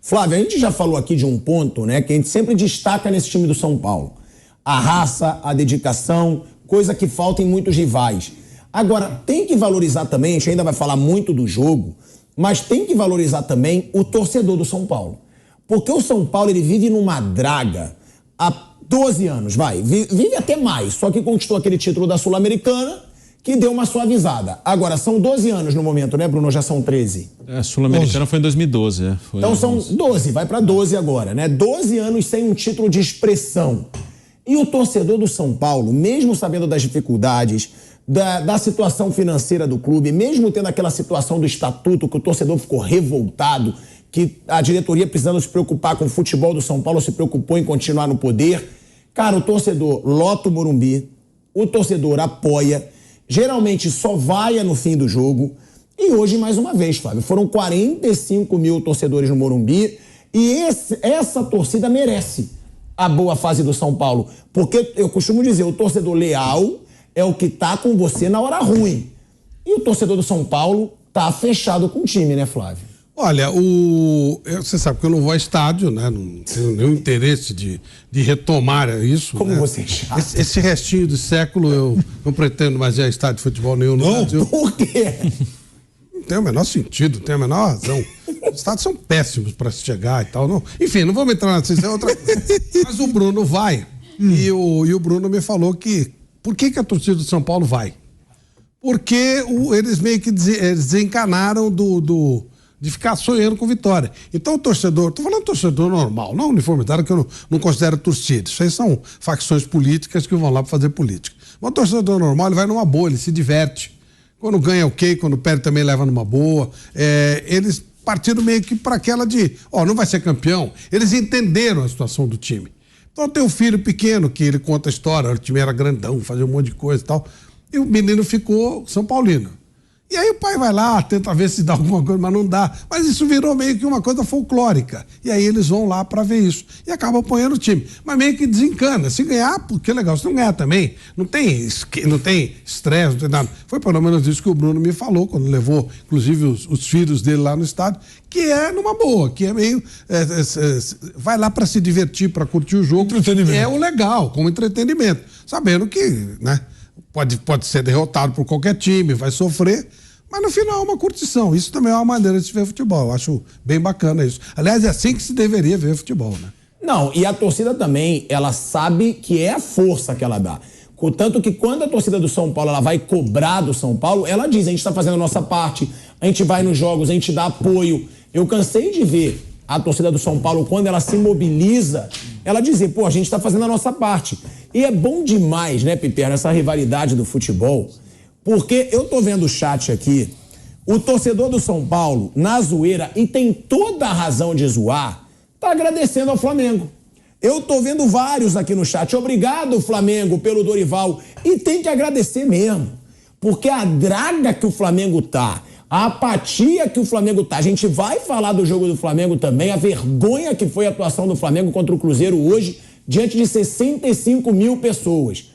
Flávio, a gente já falou aqui de um ponto, né, que a gente sempre destaca nesse time do São Paulo. A raça, a dedicação, coisa que falta em muitos rivais. Agora, tem que valorizar também, a gente ainda vai falar muito do jogo, mas tem que valorizar também o torcedor do São Paulo. Porque o São Paulo, ele vive numa draga há 12 anos, vive até mais, só que conquistou aquele título da Sul-Americana, que deu uma suavizada. Agora, são 12 anos no momento, né, Bruno? Já são 13. A Sul-Americana foi em 2012, né? Então são 12, vai para 12 agora, né? 12 anos sem um título de expressão. E o torcedor do São Paulo, mesmo sabendo das dificuldades, da situação financeira do clube, mesmo tendo aquela situação do estatuto, que o torcedor ficou revoltado, que a diretoria precisando se preocupar com o futebol do São Paulo, se preocupou em continuar no poder. Cara, o torcedor lota o Morumbi, o torcedor apoia, geralmente só vai no fim do jogo. E hoje, mais uma vez, Flávio, foram 45 mil torcedores no Morumbi e essa torcida merece a boa fase do São Paulo. Porque eu costumo dizer, o torcedor leal é o que tá com você na hora ruim. E o torcedor do São Paulo tá fechado com o time, né, Flávio? Olha, você sabe que eu não vou a estádio, né? Não tenho nenhum interesse de retomar isso. Como né? você é chato. Esse restinho de século eu não pretendo mais ir a estádio de futebol nenhum no Brasil. Por quê? Não tem o menor sentido, não tem a menor razão. Os estádios são péssimos para se chegar e tal. Não. Enfim, não vamos entrar nessa, isso é outra coisa. Mas o Bruno vai. E o Bruno me falou que... Por que a torcida do São Paulo vai? Porque eles meio que desencanaram de ficar sonhando com vitória. Então o torcedor, tô falando torcedor normal, não uniformizado, que eu não considero torcida. Isso aí são facções políticas que vão lá para fazer política. Mas o torcedor normal, ele vai numa boa, ele se diverte. Quando ganha, ok, quando perde também leva numa boa. Eles partiram meio que para aquela de, não vai ser campeão. Eles entenderam a situação do time. Então tem um filho pequeno que ele conta a história, o time era grandão, fazia um monte de coisa e tal. E o menino ficou São Paulino. E aí o pai vai lá, tenta ver se dá alguma coisa, mas não dá. Mas isso virou meio que uma coisa folclórica. E aí eles vão lá pra ver isso. E acabam apoiando o time. Mas meio que desencana. Se ganhar, porque é legal. Se não ganhar também, não tem estresse, não tem nada. Foi pelo menos isso que o Bruno me falou, quando levou, inclusive, os filhos dele lá no estádio, que é numa boa, que é meio... vai lá pra se divertir, pra curtir o jogo. Entretenimento. É o legal, como entretenimento. Sabendo que, né, pode ser derrotado por qualquer time, vai sofrer... Mas no final é uma curtição. Isso também é uma maneira de se ver futebol. Eu acho bem bacana isso. Aliás, é assim que se deveria ver futebol, né? Não, e a torcida também, ela sabe que é a força que ela dá. Tanto que quando a torcida do São Paulo ela vai cobrar do São Paulo, ela diz, a gente está fazendo a nossa parte, a gente vai nos jogos, a gente dá apoio. Eu cansei de ver a torcida do São Paulo, quando ela se mobiliza, ela dizer, a gente está fazendo a nossa parte. E é bom demais, né, Piper, essa rivalidade do futebol. Porque eu tô vendo o chat aqui, o torcedor do São Paulo, na zoeira, e tem toda a razão de zoar, tá agradecendo ao Flamengo. Eu tô vendo vários aqui no chat. Obrigado, Flamengo, pelo Dorival. E tem que agradecer mesmo. Porque a draga que o Flamengo tá, a apatia que o Flamengo tá, a gente vai falar do jogo do Flamengo também, a vergonha que foi a atuação do Flamengo contra o Cruzeiro hoje, diante de 65 mil pessoas.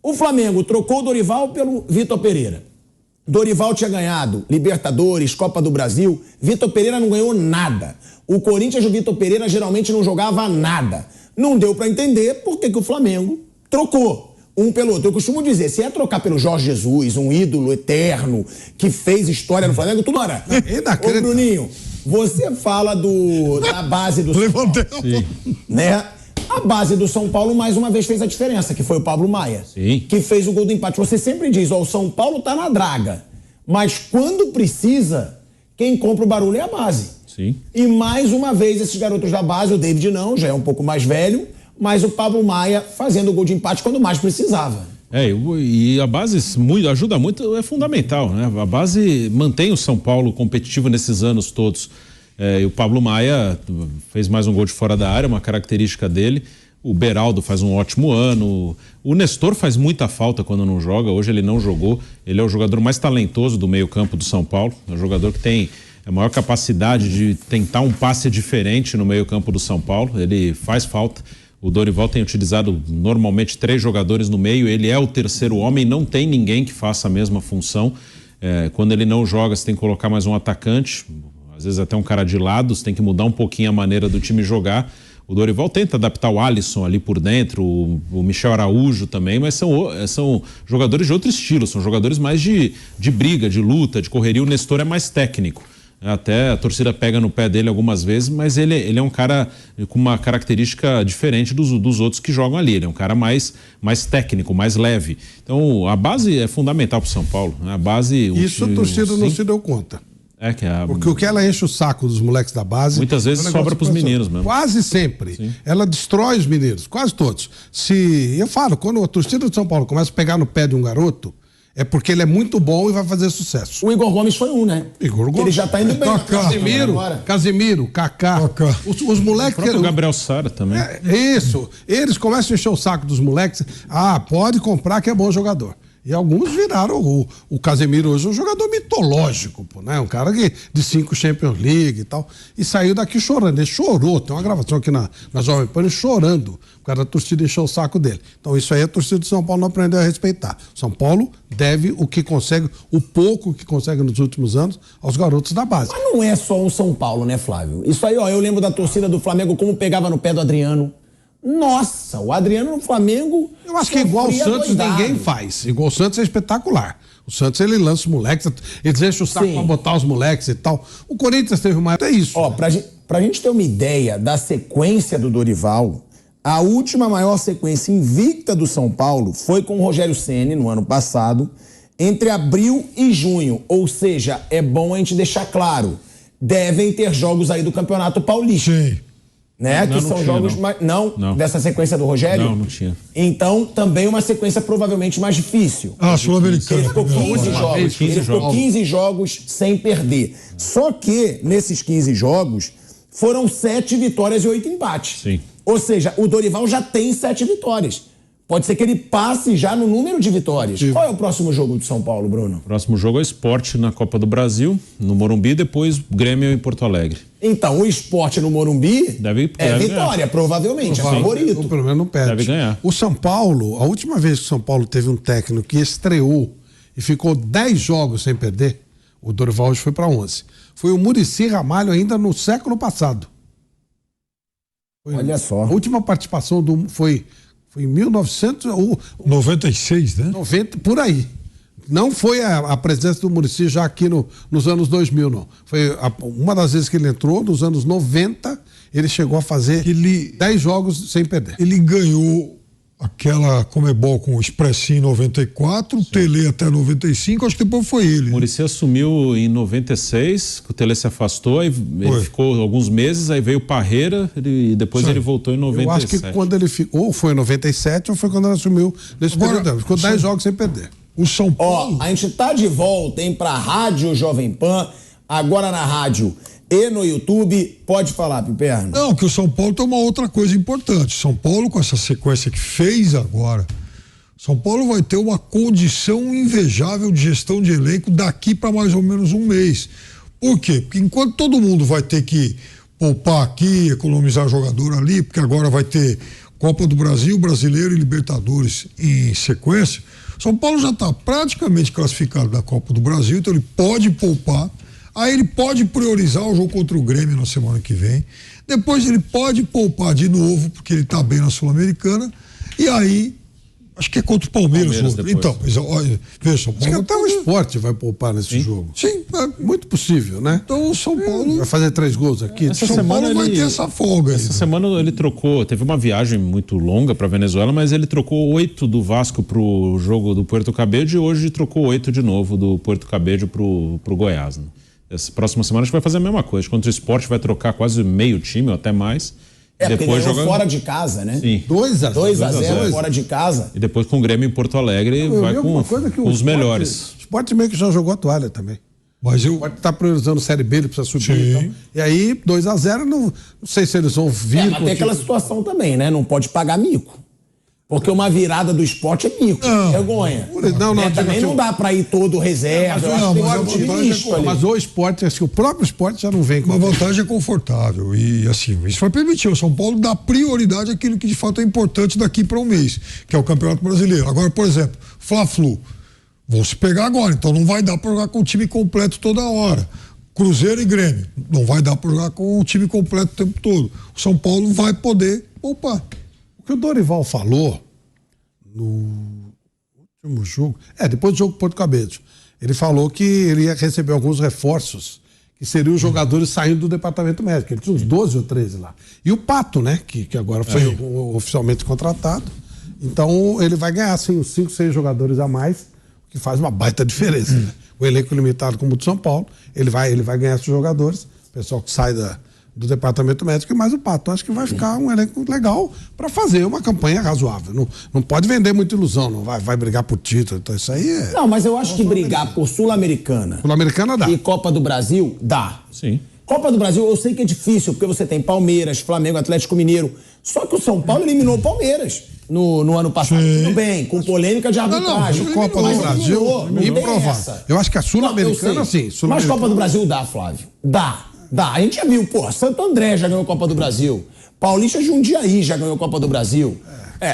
O Flamengo trocou o Dorival pelo Vitor Pereira. Dorival tinha ganhado Libertadores, Copa do Brasil. Vitor Pereira não ganhou nada. O Corinthians, o Vitor Pereira geralmente não jogava nada. Não deu pra entender por que o Flamengo trocou um pelo outro. Eu costumo dizer, se é trocar pelo Jorge Jesus, um ídolo eterno que fez história no Flamengo, tudo era. Ô, Bruninho, você fala da base do São Paulo, né? A base do São Paulo, mais uma vez, fez a diferença, que foi o Pablo Maia. Sim. Que fez o gol do empate. Você sempre diz, o São Paulo tá na draga. Mas quando precisa, quem compra o barulho é a base. Sim. E mais uma vez, esses garotos da base, o David não, já é um pouco mais velho, mas o Pablo Maia fazendo o gol de empate quando mais precisava. E a base ajuda muito, é fundamental, né? A base mantém o São Paulo competitivo nesses anos todos. E o Pablo Maia fez mais um gol de fora da área, uma característica dele. O Beraldo faz um ótimo ano. O Nestor faz muita falta quando não joga. Hoje ele não jogou. Ele é o jogador mais talentoso do meio-campo do São Paulo. É o jogador que tem a maior capacidade de tentar um passe diferente no meio-campo do São Paulo. Ele faz falta. O Dorival tem utilizado normalmente 3 jogadores no meio. Ele é o terceiro homem. Não tem ninguém que faça a mesma função. Quando ele não joga, você tem que colocar mais um atacante. Às vezes até um cara de lado, você tem que mudar um pouquinho a maneira do time jogar. O Dorival tenta adaptar o Alisson ali por dentro, o Michel Araújo também, mas são jogadores de outro estilo, são jogadores mais de briga, de luta, de correria. O Nestor é mais técnico. Até a torcida pega no pé dele algumas vezes, mas ele é um cara com uma característica diferente dos outros que jogam ali. Ele é um cara mais técnico, mais leve. Então, a base é fundamental para o São Paulo. Né? A base... Isso a torcida não se deu conta. Porque o que ela enche o saco dos moleques da base... Muitas vezes sobra para os meninos mesmo. Quase sempre. Sim. Ela destrói os meninos, quase todos. Eu falo, quando a torcida de São Paulo começa a pegar no pé de um garoto, é porque ele é muito bom e vai fazer sucesso. O Igor Gomes foi um, né? Igor Gomes. Ele já tá indo bem. Casemiro, Kaká. Os moleques... O Gabriel Sara também. Isso. Eles começam a encher o saco dos moleques. Pode comprar que é bom jogador. E alguns viraram o Casemiro hoje um jogador mitológico, pô, né? Um cara de 5 Champions League e tal. E saiu daqui chorando. Ele chorou. Tem uma gravação aqui na Jovem Pan, ele chorando. O cara da torcida encheu o saco dele. Então isso aí a torcida de São Paulo não aprendeu a respeitar. São Paulo deve o que consegue, o pouco que consegue nos últimos anos, aos garotos da base. Mas não é só o São Paulo, né, Flávio? Isso aí, eu lembro da torcida do Flamengo como pegava no pé do Adriano. Nossa, o Adriano no Flamengo... Eu acho que igual o Santos ninguém faz. Igual o Santos é espetacular. O Santos, ele lança os moleques, eles enchem o saco pra botar os moleques e tal. O Corinthians teve uma... É isso. Pra gente ter uma ideia da sequência do Dorival, a última maior sequência invicta do São Paulo foi com o Rogério Ceni no ano passado, entre abril e junho. Ou seja, é bom a gente deixar claro, devem ter jogos aí do Campeonato Paulista. Sim. Né? Que são jogos mais... Não? Dessa sequência do Rogério? Não tinha. Então, também uma sequência provavelmente mais difícil. Sul-Americana. Ele ficou 15 jogos. Ele ficou 15 jogos sem perder. Só que, nesses 15 jogos, foram 7 vitórias e 8 empates. Sim. Ou seja, o Dorival já tem 7 vitórias. Pode ser que ele passe já no número de vitórias. Sim. Qual é o próximo jogo do São Paulo, Bruno? O próximo jogo é o Sport na Copa do Brasil, no Morumbi, depois Grêmio em Porto Alegre. Então, o Sport no Morumbi deve vitória, ganhar. Provavelmente, é favorito. Ou pelo menos não perde. Deve ganhar. O São Paulo, a última vez que o São Paulo teve um técnico que estreou e ficou 10 jogos sem perder, o Dorival hoje foi para 11. Foi o Muricy Ramalho ainda no século passado. Olha só. A última participação foi em 1996, né? 90, por aí. Não foi a presença do Muricy já aqui nos anos 2000, não. Foi uma das vezes que ele entrou, nos anos 90, ele chegou a fazer 10 jogos sem perder. Ele ganhou aquela Comebol com o Expressinho em 94, o Tele até 95, acho que depois foi ele. O Muricy assumiu em 96, o Tele se afastou, aí ele ficou alguns meses, aí veio o Parreira e depois ele voltou em 97. Eu acho que quando ele ficou, ou foi em 97 ou foi quando ele assumiu nesse período. Ficou 10 jogos sem perder. O São Paulo... a gente tá de volta, hein, pra Rádio Jovem Pan, agora na rádio e no YouTube. Pode falar, Piperno. Não, que o São Paulo tem uma outra coisa importante. São Paulo, com essa sequência que fez agora, São Paulo vai ter uma condição invejável de gestão de elenco daqui para mais ou menos um mês. Por quê? Porque enquanto todo mundo vai ter que poupar aqui, economizar jogador ali, porque agora vai ter Copa do Brasil, Brasileiro e Libertadores em sequência, São Paulo já está praticamente classificado da Copa do Brasil, então ele pode poupar. Aí ele pode priorizar o jogo contra o Grêmio na semana que vem. Depois ele pode poupar de novo, porque ele está bem na Sul-Americana. E aí, acho que é contra o Palmeiras. Então, olha, veja, São Paulo. Acho que até o Sport vai poupar nesse jogo. Sim, muito possível, né? Então o São Paulo vai fazer 3 gols aqui. Essa São semana Paulo vai ter essa folga. Essa semana ele trocou, teve uma viagem muito longa para Venezuela, mas ele trocou 8 do Vasco pro jogo do Puerto Cabello e hoje trocou 8 de novo do Puerto Cabello pro Goiás, né? Essa próxima semana a gente vai fazer a mesma coisa. Contra o Sport vai trocar quase meio time ou até mais. Depois joga fora de casa, né? Sim. 2-0 fora de casa. E depois com o Grêmio em Porto Alegre vai com os melhores. O Sport meio que já jogou a toalha também. Mas o Sport tá priorizando Série B, ele precisa subir. Então. E aí, 2-0, não sei se eles vão vir. Mas tem aquela situação também, né? Não pode pagar mico. Porque uma virada do Sport é mico, vergonha. Também não dá pra ir todo reserva. Mas o Sport, assim, o próprio Sport já não vem com uma vantagem é confortável. E assim, isso vai permitir o São Paulo dar prioridade àquilo que de fato é importante daqui para um mês, que é o Campeonato Brasileiro. Agora, por exemplo, Fla-Flu. Vão se pegar agora, então não vai dar para jogar com o time completo toda hora. Cruzeiro e Grêmio. Não vai dar para jogar com o time completo o tempo todo. O São Paulo vai poder poupar. O que o Dorival falou no último jogo, depois do jogo Porto Cabedelo, ele falou que ele ia receber alguns reforços, que seriam os jogadores saindo do departamento médico. Ele tinha uns 12 ou 13 lá. E o Pato, né, que agora foi oficialmente contratado. Então ele vai ganhar, assim, uns 5, 6 jogadores a mais, o que faz uma baita diferença. Né? O elenco limitado como o de São Paulo, ele vai ganhar esses jogadores, o pessoal que sai do departamento médico, e mais o Pato. Acho que vai ficar um elenco legal para fazer uma campanha razoável. Não pode vender muita ilusão, não vai brigar por título. Então isso aí é... Não, mas eu acho que brigar por Sul-Americana dá. E Copa do Brasil, dá. Sim. Copa do Brasil, eu sei que é difícil, porque você tem Palmeiras, Flamengo, Atlético Mineiro. Só que o São Paulo eliminou o Palmeiras no ano passado. Tudo bem, com polêmica de arbitragem. Copa do Brasil, improvável. Eu acho que a Sul-Americana, sim. Mas Copa do Brasil dá, Flávio. Dá. A gente já viu, Santo André já ganhou a Copa do Brasil. Paulista Jundiaí já ganhou a Copa do Brasil.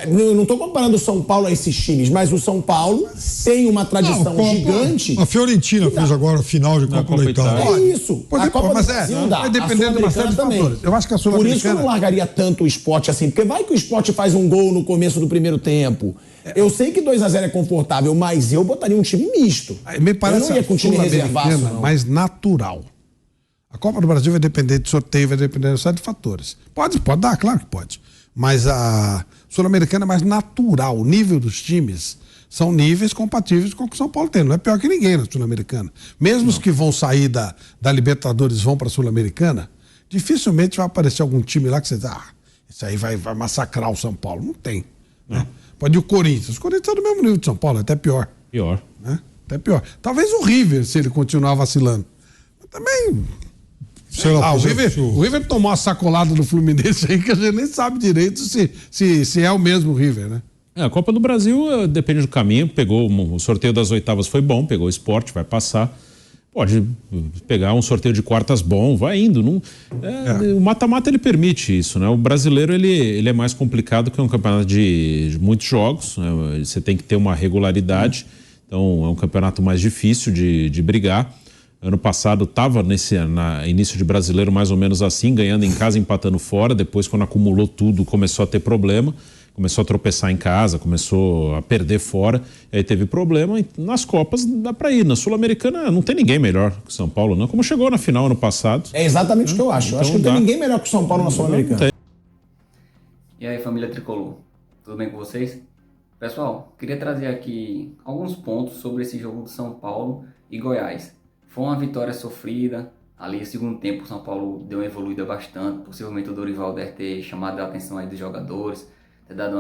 Eu não estou comparando o São Paulo a esses times, mas o São Paulo tem uma tradição gigante. A Fiorentina fez agora a final de Copa da Itália. É isso. A Copa do Brasil dá. Vai depender de uma série de fatores. Eu acho que a Por isso que eu não largaria tanto o Sport assim, porque vai que o Sport faz um gol no começo do primeiro tempo. Eu sei que 2-0 é confortável, mas eu botaria um time misto. Me parece eu não ia com o time reservado, mais natural. A Copa do Brasil vai depender de sorteio, vai depender de uma série de fatores. Pode dar, claro que pode. Mas a Sul-Americana é mais natural. O nível dos times são níveis compatíveis com o que o São Paulo tem. Não é pior que ninguém na Sul-Americana. Mesmo os que vão sair da Libertadores vão para a Sul-Americana, dificilmente vai aparecer algum time lá que você diz, isso aí vai massacrar o São Paulo. Não tem. Né? Pode ir o Corinthians. O Corinthians é do mesmo nível de São Paulo, até pior. Né? Até pior. Talvez o River, se ele continuar vacilando. Mas também... o River tomou uma sacolada do Fluminense aí que a gente nem sabe direito se é o mesmo River, né? A Copa do Brasil depende do caminho. O sorteio das oitavas foi bom, pegou o Sport, vai passar. Pode pegar um sorteio de quartas bom, vai indo. O mata-mata ele permite isso, né? O brasileiro ele é mais complicado que é um campeonato de muitos jogos, né? Você tem que ter uma regularidade, então é um campeonato mais difícil de brigar. Ano passado estava início de brasileiro mais ou menos assim, ganhando em casa, empatando fora. Depois, quando acumulou tudo, começou a ter problema. Começou a tropeçar em casa, começou a perder fora. Aí teve problema. Nas Copas dá para ir. Na Sul-Americana não tem ninguém melhor que o São Paulo, não. Como chegou na final ano passado. É exatamente o que eu acho. Eu acho que não tem ninguém melhor que o São Paulo na Sul-Americana. E aí, família Tricolor, tudo bem com vocês? Pessoal, queria trazer aqui alguns pontos sobre esse jogo de São Paulo e Goiás. Foi uma vitória sofrida, ali no segundo tempo o São Paulo deu uma evoluída bastante, possivelmente o Dorival deve ter chamado a atenção aí dos jogadores, ter dado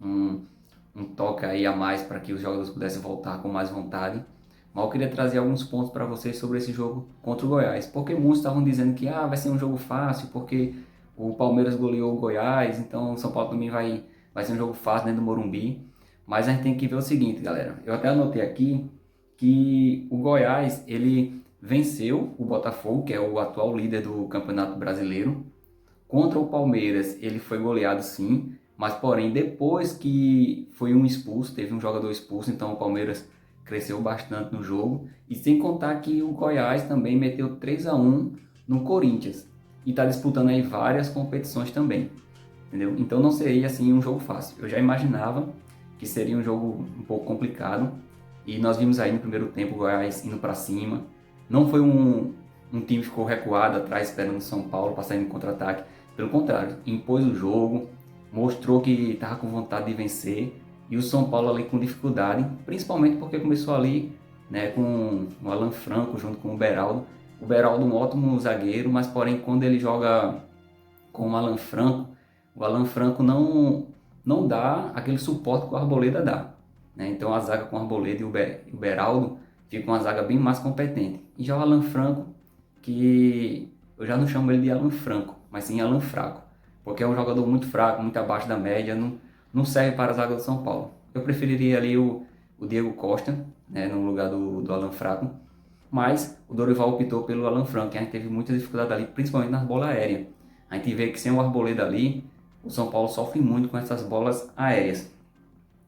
um toque aí a mais para que os jogadores pudessem voltar com mais vontade. Mas eu queria trazer alguns pontos para vocês sobre esse jogo contra o Goiás, porque muitos estavam dizendo que vai ser um jogo fácil, porque o Palmeiras goleou o Goiás, então o São Paulo também vai ser um jogo fácil dentro do Morumbi. Mas a gente tem que ver o seguinte, galera, eu até anotei aqui que o Goiás, ele venceu o Botafogo, que é o atual líder do Campeonato Brasileiro. Contra o Palmeiras, ele foi goleado sim, mas porém depois que foi teve um jogador expulso, então o Palmeiras cresceu bastante no jogo. E sem contar que o Goiás também meteu 3-1 no Corinthians. E está disputando aí várias competições também, entendeu? Então não seria assim um jogo fácil. Eu já imaginava que seria um jogo um pouco complicado. E nós vimos aí no primeiro tempo o Goiás indo para cima. Não foi um time que ficou recuado atrás esperando o São Paulo para sair no contra-ataque. Pelo contrário, impôs o jogo, mostrou que estava com vontade de vencer. E o São Paulo ali com dificuldade, principalmente porque começou ali, né, com o Alan Franco junto com o Beraldo. O Beraldo um ótimo zagueiro, mas porém quando ele joga com o Alan Franco não dá aquele suporte que o Arboleda dá. Então a zaga com o Arboleda e o Beraldo fica uma zaga bem mais competente. E já o Alan Franco, que eu já não chamo ele de Alan Franco, mas sim Alan Fraco, porque é um jogador muito fraco, muito abaixo da média, não serve para a zaga do São Paulo. Eu preferiria ali o Diego Costa, né, no lugar do Alan Fraco, mas o Dorival optou pelo Alan Franco, que a gente teve muita dificuldade ali, principalmente nas bolas aéreas. A gente vê que sem o Arboleda ali, o São Paulo sofre muito com essas bolas aéreas.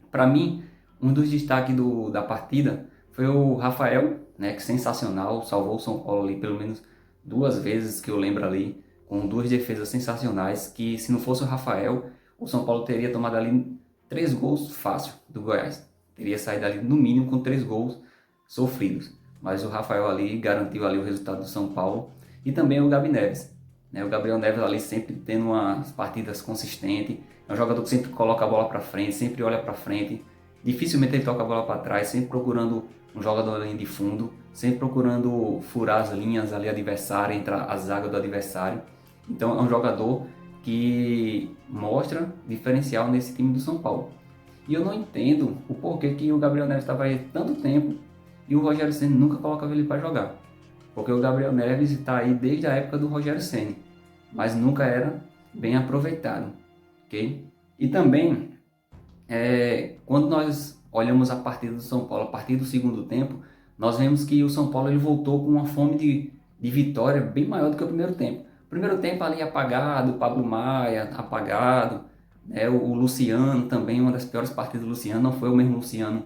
Para mim, um dos destaques da partida foi o Rafael, né, que sensacional, salvou o São Paulo ali pelo menos 2 vezes que eu lembro ali, com 2 defesas sensacionais, que se não fosse o Rafael, o São Paulo teria tomado ali 3 gols fácil do Goiás. Teria saído ali no mínimo com 3 gols sofridos. Mas o Rafael ali garantiu ali o resultado do São Paulo. E também o Gabi Neves, né? O Gabriel Neves ali sempre tendo umas partidas consistentes. É um jogador que sempre coloca a bola para frente, sempre olha para frente. Dificilmente ele toca a bola para trás, sempre procurando um jogador ali de fundo, sempre procurando furar as linhas ali adversárias, entre a zaga do adversário. Então é um jogador que mostra diferencial nesse time do São Paulo. E eu não entendo o porquê que o Gabriel Neves estava aí tanto tempo e o Rogério Ceni nunca colocava ele para jogar. Porque o Gabriel Neves está aí desde a época do Rogério Ceni, mas nunca era bem aproveitado, ok? E também, quando nós olhamos a partida do São Paulo, a partir do segundo tempo, nós vemos que o São Paulo ele voltou com uma fome de vitória bem maior do que o primeiro tempo. O primeiro tempo ali apagado, Pablo Maia apagado, o Luciano também, uma das piores partidas do Luciano, não foi o mesmo Luciano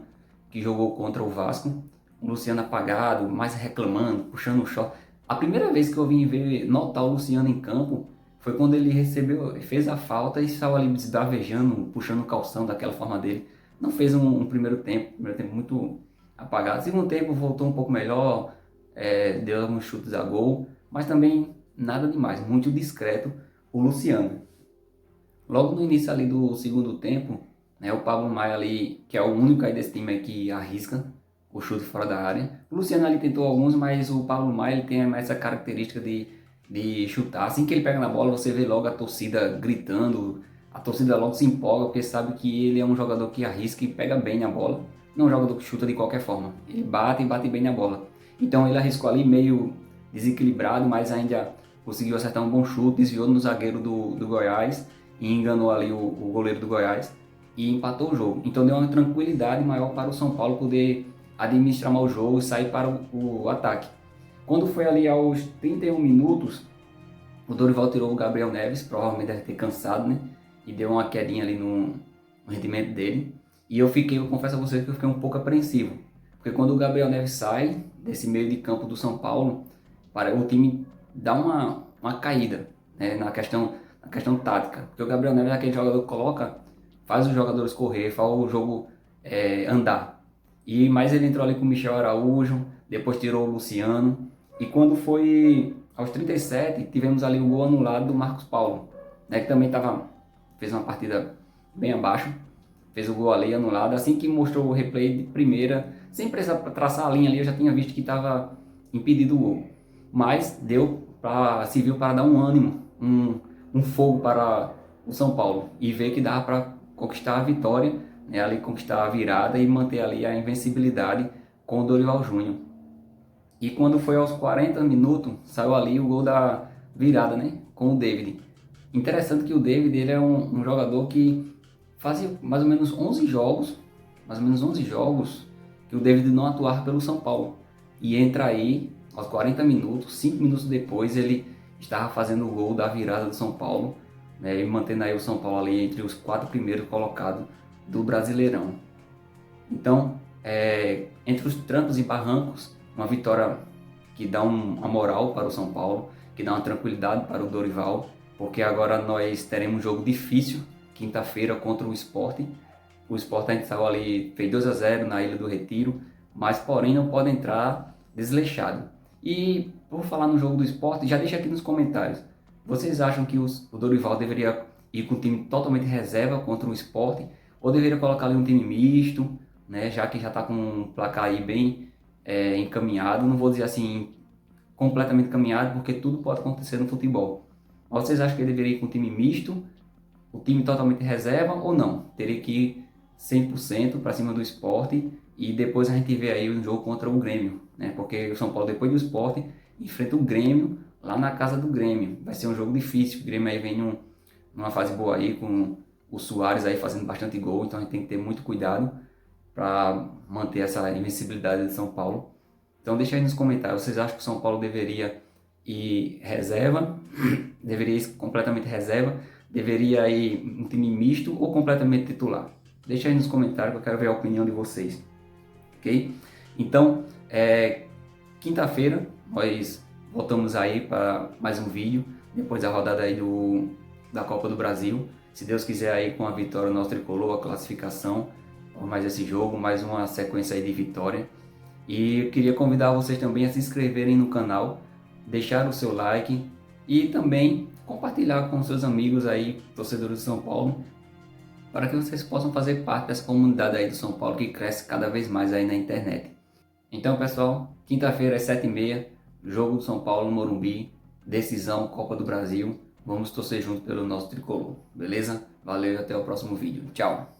que jogou contra o Vasco. O Luciano apagado, mais reclamando, puxando o short. A primeira vez que eu vim notar o Luciano em campo foi quando ele fez a falta e estava ali desbravejando, puxando o calção daquela forma dele. Não fez um primeiro tempo muito apagado. Segundo tempo voltou um pouco melhor, deu alguns chutes a gol, mas também nada demais, muito discreto o Luciano. Logo no início ali do segundo tempo, né, o Pablo Maia ali, que é o único aí desse time aí que arrisca o chute fora da área. O Luciano ali tentou alguns, mas o Pablo Maia ele tem essa característica de chutar. Assim que ele pega na bola, você vê logo a torcida gritando, a torcida logo se empolga, porque sabe que ele é um jogador que arrisca e pega bem na bola. Não é um jogador que chuta de qualquer forma. Ele bate e bate bem na bola. Então ele arriscou ali meio desequilibrado, mas ainda conseguiu acertar um bom chute, desviou no zagueiro do Goiás e enganou ali o goleiro do Goiás e empatou o jogo. Então deu uma tranquilidade maior para o São Paulo poder administrar mal o jogo e sair para o ataque. Quando foi ali aos 31 minutos, o Dorival tirou o Gabriel Neves, provavelmente deve ter cansado, né? E deu uma quedinha ali no rendimento dele. E eu confesso a vocês que eu fiquei um pouco apreensivo. Porque quando o Gabriel Neves sai desse meio de campo do São Paulo, o time dá uma caída, né? na questão tática. Porque o Gabriel Neves é aquele jogador que faz os jogadores correr, faz o jogo andar. Mas ele entrou ali com o Michel Araújo, depois tirou o Luciano. E quando foi aos 37, tivemos ali o gol anulado do Marcos Paulo, né, que também fez uma partida bem abaixo. Fez o gol ali anulado. Assim que mostrou o replay de primeira, sem precisar traçar a linha ali, eu já tinha visto que estava impedido o gol. Mas serviu para dar um ânimo, um fogo para o São Paulo. E ver que dava para conquistar a vitória, né, ali conquistar a virada e manter ali a invencibilidade com o Dorival Júnior. E quando foi aos 40 minutos, saiu ali o gol da virada, né, com o David. Interessante que o David ele é um jogador que fazia mais ou menos 11 jogos que o David não atuava pelo São Paulo. E entra aí aos 40 minutos, 5 minutos depois ele estava fazendo o gol da virada do São Paulo, né, e mantendo aí o São Paulo ali entre os 4 primeiros colocados do Brasileirão. Então, entre os trancos e barrancos, uma vitória que dá uma moral para o São Paulo, que dá uma tranquilidade para o Dorival, porque agora nós teremos um jogo difícil, quinta-feira, contra o Sport. O Sport a gente saiu ali, fez 2-0 na Ilha do Retiro, mas porém não pode entrar desleixado. E por falar no jogo do Sport, já deixa aqui nos comentários, vocês acham que o Dorival deveria ir com o time totalmente reserva contra o Sport, ou deveria colocar ali um time misto, né, já que já está com um placar aí bem encaminhado? Não vou dizer assim completamente encaminhado, porque tudo pode acontecer no futebol. Mas vocês acham que ele deveria ir com um time misto, o time totalmente reserva, ou não? Teria que ir 100% para cima do Sport e depois a gente vê aí um jogo contra o Grêmio, né? Porque o São Paulo, depois do Sport, enfrenta o Grêmio lá na casa do Grêmio. Vai ser um jogo difícil. O Grêmio aí vem numa fase boa aí, com o Soares aí fazendo bastante gol, então a gente tem que ter muito cuidado para manter essa invencibilidade de São Paulo. Então deixa aí nos comentários, vocês acham que o São Paulo deveria ir reserva, deveria ir completamente reserva, deveria ir um time misto ou completamente titular? Deixa aí nos comentários que eu quero ver a opinião de vocês, ok? Então, quinta-feira nós voltamos aí para mais um vídeo, depois da rodada aí da Copa do Brasil. Se Deus quiser aí com a vitória nosso tricolor, a classificação, mais esse jogo, mais uma sequência aí de vitória. E eu queria convidar vocês também a se inscreverem no canal, deixar o seu like e também compartilhar com seus amigos aí, torcedores de São Paulo, para que vocês possam fazer parte dessa comunidade aí do São Paulo que cresce cada vez mais aí na internet. Então, pessoal, quinta-feira às 7h30, jogo do São Paulo no Morumbi, decisão Copa do Brasil. Vamos torcer junto pelo nosso tricolor, beleza? Valeu e até o próximo vídeo. Tchau!